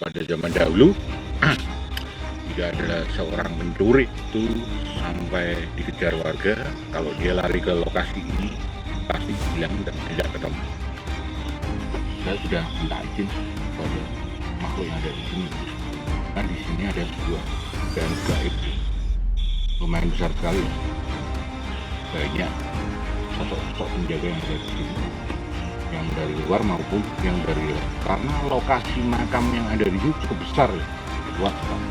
pada zaman dahulu jika ada seorang pencuri itu sampai dikejar warga, kalau dia lari ke lokasi ini pasti hilang dan tidak ketemu. Saya sudah minta izin pada makhluk yang ada di sini. Nah, di sini ada sebuah dan gaib lumayan besar sekali. Banyak sosok-sosok penjaga yang ada di sini, yang dari luar maupun yang dari luar. Karena lokasi makam yang ada di sini cukup besar, ya. Luas sekali.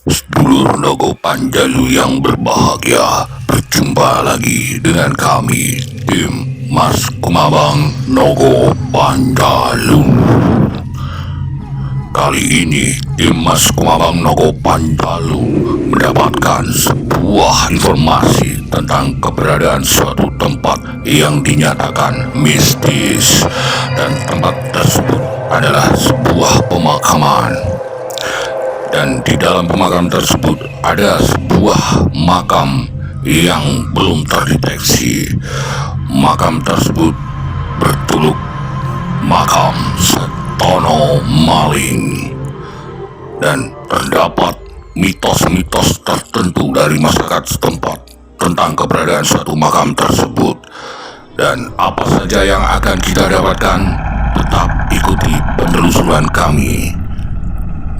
Sedulur Nogo Panjalu yang berbahagia, berjumpa lagi dengan kami, tim Mas Kumabang Nogo Panjalu. Kali ini tim Mas Kumabang Nogo Panjalu mendapatkan sebuah informasi tentang keberadaan suatu tempat yang dinyatakan mistis, dan tempat tersebut adalah sebuah pemakaman. Dan di dalam pemakaman tersebut ada sebuah makam yang belum terdeteksi. Makam tersebut berjuluk Makam Setono Maling. Dan terdapat mitos-mitos tertentu dari masyarakat setempat tentang keberadaan suatu makam tersebut. Dan apa saja yang akan kita dapatkan, tetap ikuti penelusuran kami,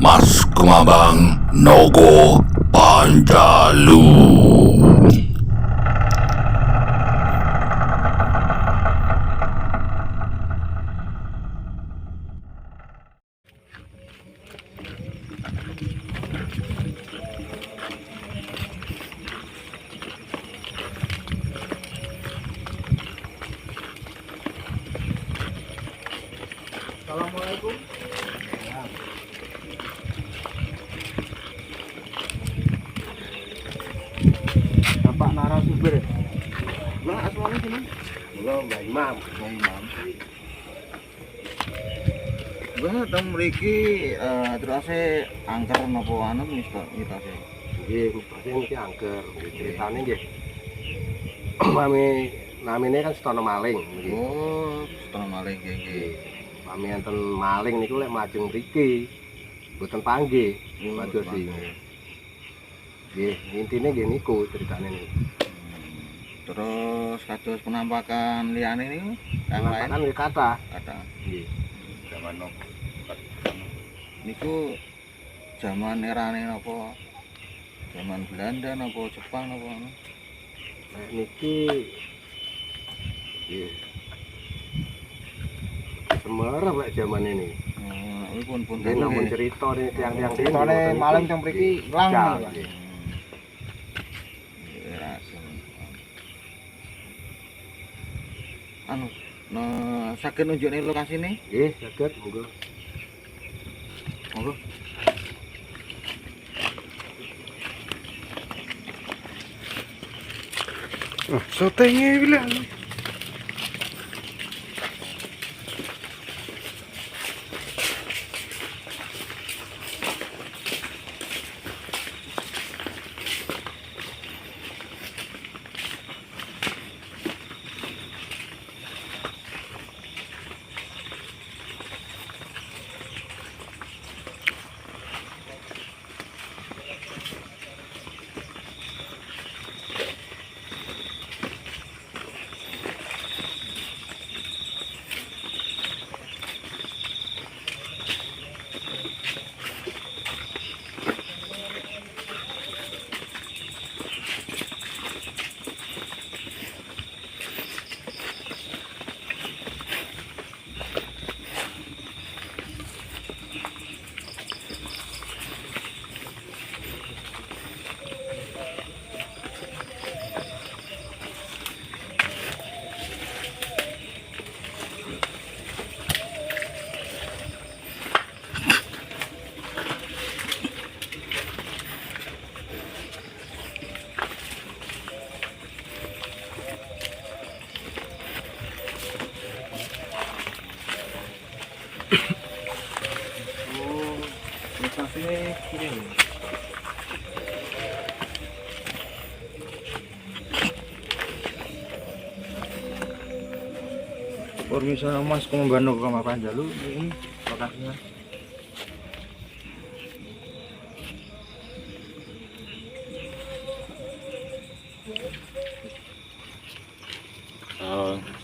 Mas Kumabang Nogo Panjalu. Assalamualaikum. Bapak narasumber. Mana asmane sini? Belum, Mbak Imam. Mbak Imam. Wah, teng mriki terase angker napa anu mitose? Nggih, mitose niki angker. Ceritane nggih. Namine kan Setono Maling niki. Oh, Setono Maling nggih. Pami enten maling niku lek mlajeng mriki. Mboten panggih, madosi. Nggih, intine nggih niku ceritane niku. Terus kados penampakan liyane niku, penampakan nggih kathah. Kathah. Nggih. Zaman niku zaman erane napa? Zaman Belanda napa Jepang napa ngono? Nek niki nggih. Semarang lek zaman ini. Ini pun namun cerita nih tiang-tiang ceritane maling teng mriki ilang. Anu, saged nunjukne lokasine? Nggih, saged, monggo. Monggo. Sotenya bilang. Oh, lokasinya ini. Permiso Mas Kumbano Kama Panjalu ini lokasinya.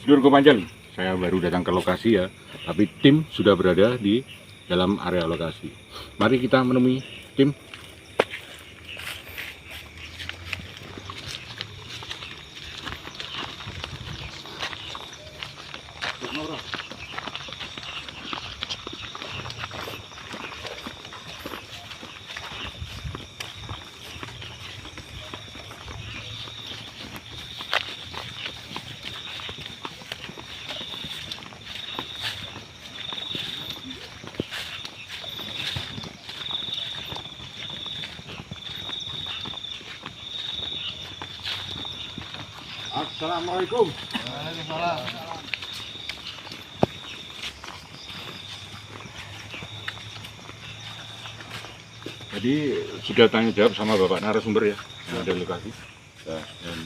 Sedulur Kopanjal, saya baru datang ke lokasi ya, tapi tim sudah berada di dalam area lokasi. Mari kita menemui tim. Assalamualaikum. Waalaikumsalam. Jadi sudah tanya jawab sama Bapak narasumber ya, yang ada di lokasi. Nah, dan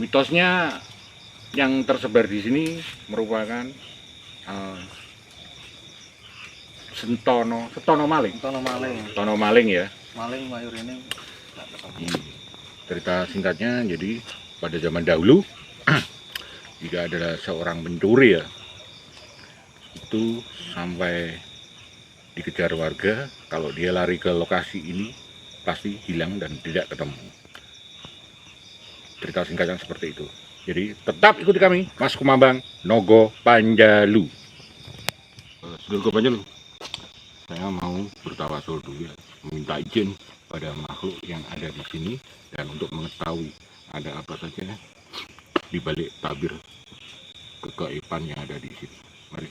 mitosnya yang tersebar di sini merupakan setono maling. Tono maling, Ya. maling mayur ini. Cerita singkatnya, jadi pada zaman dahulu jika ada seorang pencuri ya, itu sampai dikejar warga, kalau dia lari ke lokasi ini pasti hilang dan tidak ketemu. Cerita singkatnya seperti itu. Jadi tetap ikuti kami, Mas Kumambang Nogo Panjalu. Sedulur Panjalu, saya mau bertawasul dulu ya, meminta izin pada makhluk yang ada di sini dan untuk mengetahui ada apa saja di balik tabir kegaiban yang ada di sini. Mari.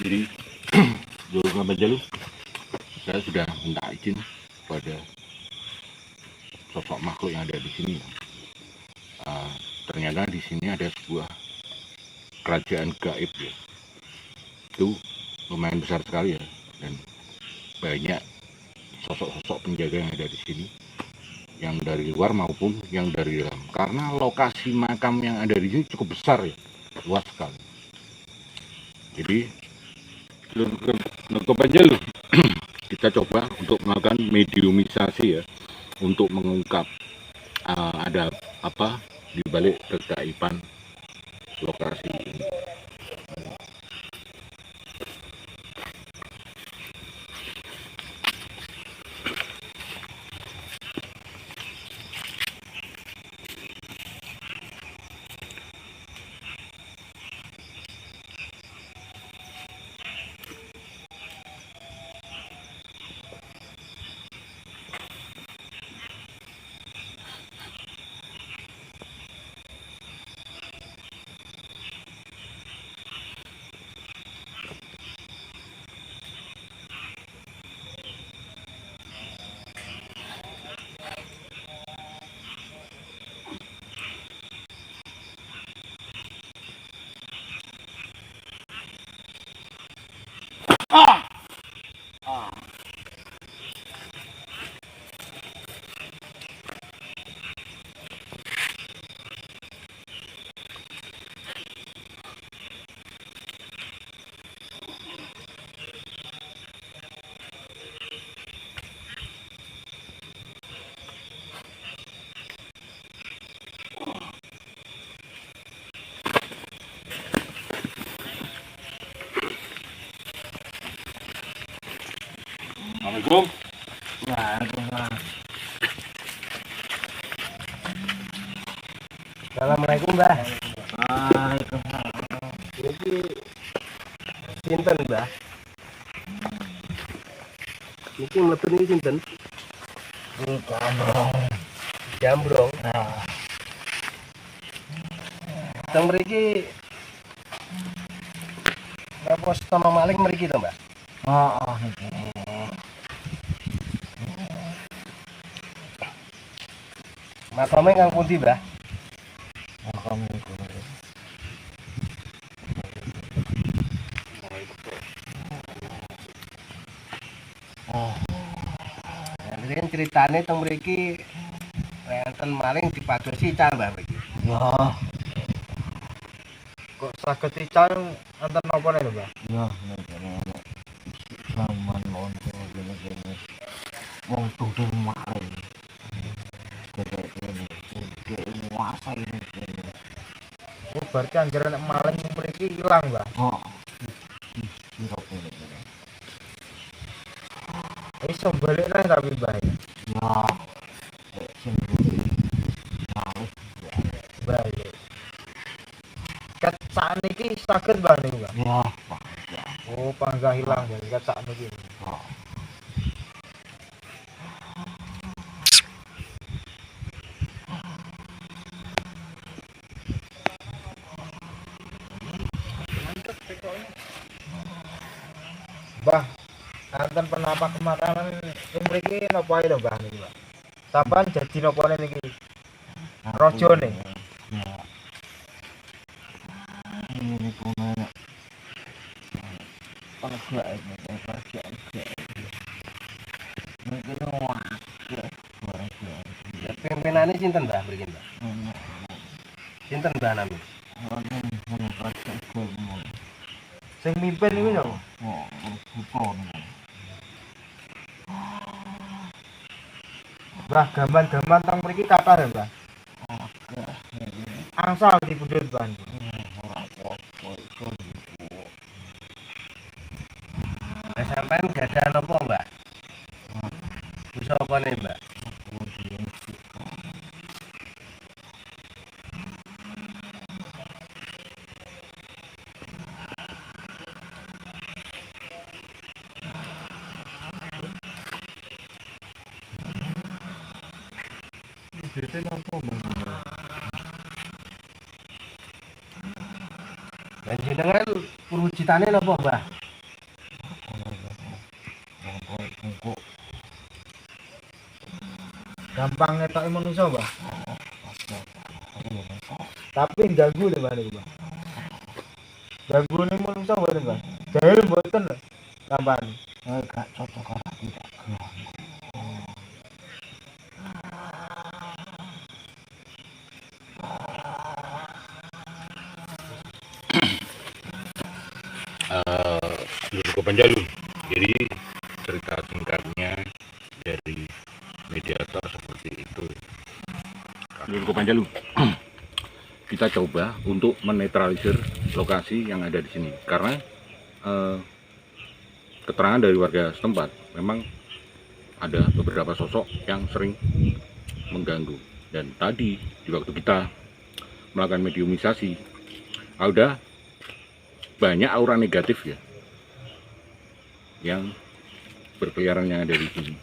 Jadi Sedulur Panjalu, saya sudah minta izin pada sosok makhluk yang ada di sini. Ternyata di sini ada sebuah kerajaan gaib ya. Itu lumayan besar sekali ya, dan banyak sosok-sosok penjaga yang ada di sini, yang dari luar maupun yang dari dalam. Karena lokasi makam yang ada di sini cukup besar ya, luas sekali. Jadi Nogo Panjalu, kita coba untuk melakukan mediumisasi ya, untuk mengungkap ada apa di balik kegaiban lokasi ini. Assalamualaikum. Assalamualaikum, Mbah. Iki sinten, Mbah? Iki mlebu niki sinten? Jambrong. Teng mriki pos sama maling mriki to, Mbah? Makame kang pundi, Mbah? Jadi ceritane teng mriki enten maling dipadosi cah, Mbah mriki. Kok saged ical enten napa lho, Mbah? Zaman lonto gini wong tudung maling kayak gini kuasa ini Oh, berarti anjir nek maling mriki ilang, Mbah. oh kira kira Iso balik nang tapi, Mbah. ya sendiri males Balik. Ket sak niki saged, Mbah niku, Mbah. ya Oh, panggah hilang berarti ket sak niki. Mbah, anten penapak makanan ing mriki napa ae lho, Mbah niki, Mbah. Sampeyan jadi napa niki? Rajane. ini punya agak mungkin Pimpinane sinten, Mbah mriki, Mbah? Sinten, Mbah nami? Sing mimpin niku lho. Mbah, gaman-gaman teng mriki kathah ya, Mbah. Angsal dipundhut, Mbah. Lah sampean gadah napa, Mbah? Usaha apa nih, Mbah? Dan jenengan perwujudane napa, Mbah? Gampang ngetoki manusa, Mbah. Tapi ganggu lho, Mbah niku, Mbah. Ganggu ning manusa mboten, Mbah. Jahil mboten lho. Sampeyan. gak cocok karena tidak gerak Joko Panjalu. Jadi cerita singkatnya dari mediator seperti itu. Joko Panjalu. Kita coba untuk menetralisir lokasi yang ada di sini karena keterangan dari warga setempat memang ada beberapa sosok yang sering mengganggu, dan tadi di waktu kita melakukan mediumisasi ada banyak aura negatif ya yang berkeliaran yang ada di sini.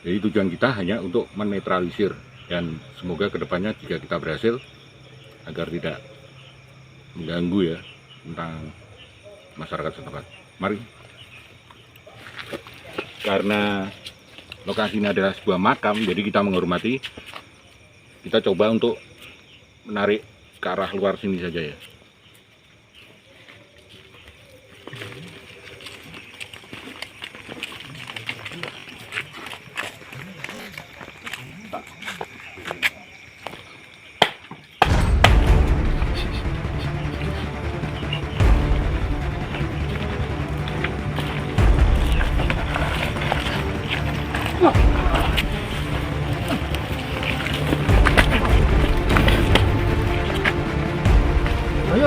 Jadi tujuan kita hanya untuk menetralisir, dan semoga kedepannya jika kita berhasil agar tidak mengganggu ya tentang masyarakat setempat. Mari. Karena lokasi ini adalah sebuah makam, jadi kita menghormati. Kita coba untuk menarik ke arah luar sini saja ya. Ayo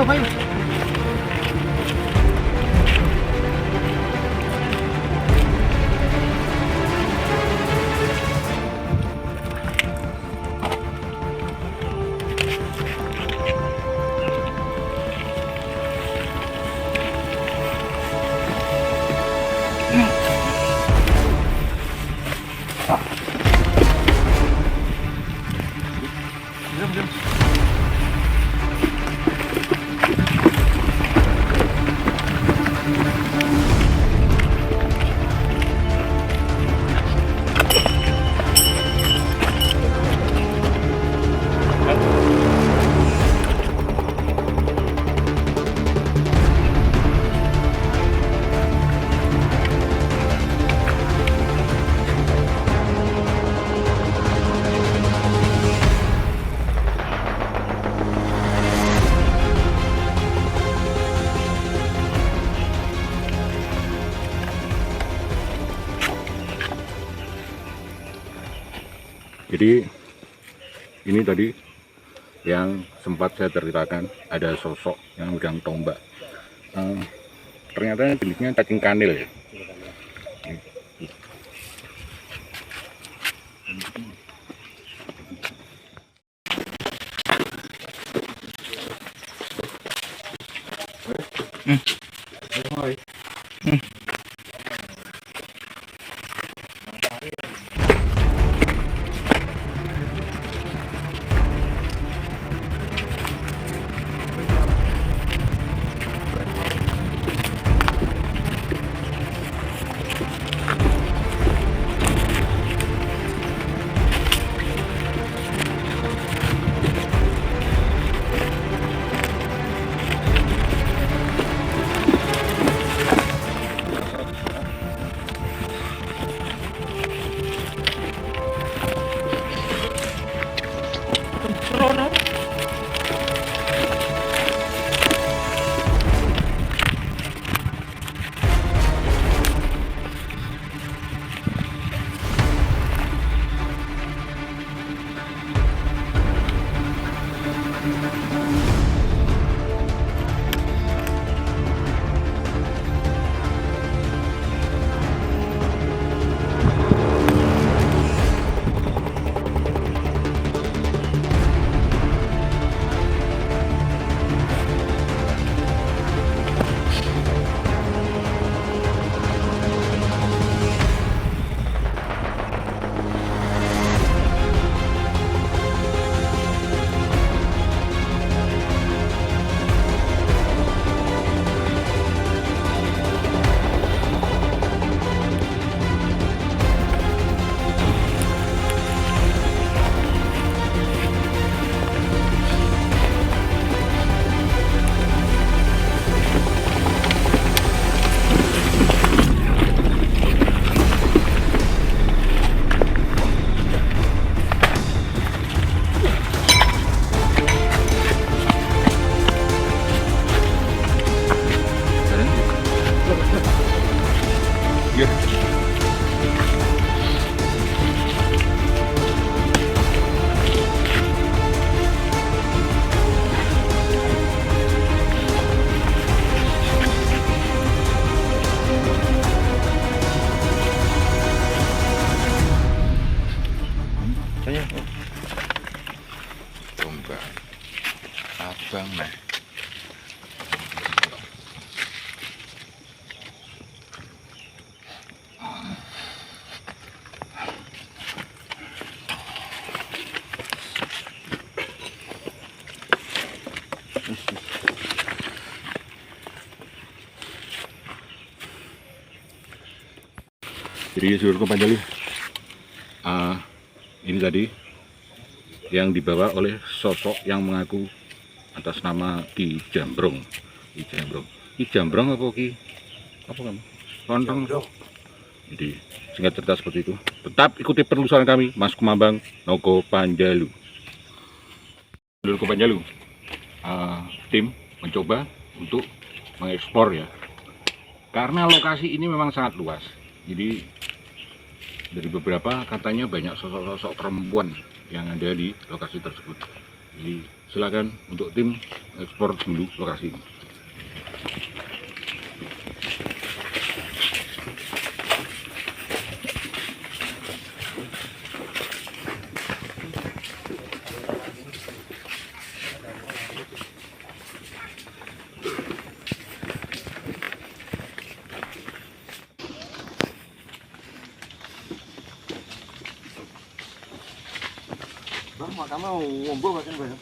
Jadi ini tadi yang sempat saya ceritakan, ada sosok yang megang tombak. Ternyata jenisnya cacing kanil ya. Tombak abang nah. Jadi seluruh Panjalu, ini tadi yang dibawa oleh sosok yang mengaku atas nama Ki Jambrong. Ki Jambrong. Ki Jambrong apa Ki? Apa kan? Lontong. Jadi singkat cerita seperti itu. Tetap ikuti penelusuran kami, Mas Kumambang Nogo Panjalu. Seluruh Panjalu, tim mencoba untuk mengeksplor ya. Karena lokasi ini memang sangat luas. Jadi dari beberapa katanya banyak sosok-sosok perempuan yang ada di lokasi tersebut. Jadi silakan untuk tim ekspor dulu lokasi ini. Bang, makamu ngumpul makan banyak.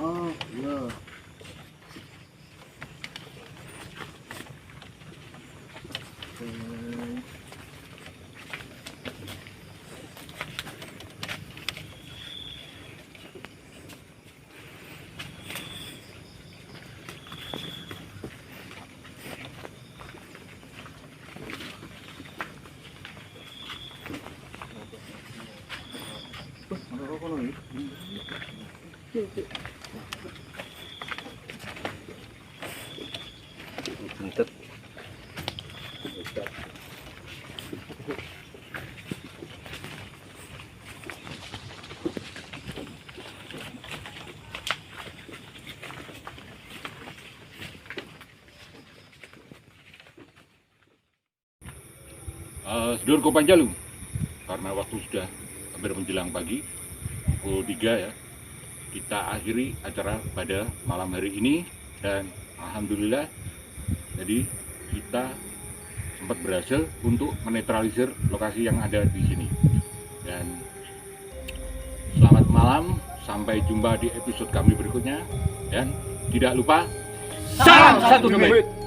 Oh, iya. Bentet. Sedulurku Panjalu, karena waktu sudah hampir menjelang pagi, pukul 3 ya, kita akhiri acara pada malam hari ini. Dan alhamdulillah, jadi kita sempat berhasil untuk menetralisir lokasi yang ada di sini. Dan selamat malam, sampai jumpa di episode kami berikutnya. Dan tidak lupa, salam satu demit.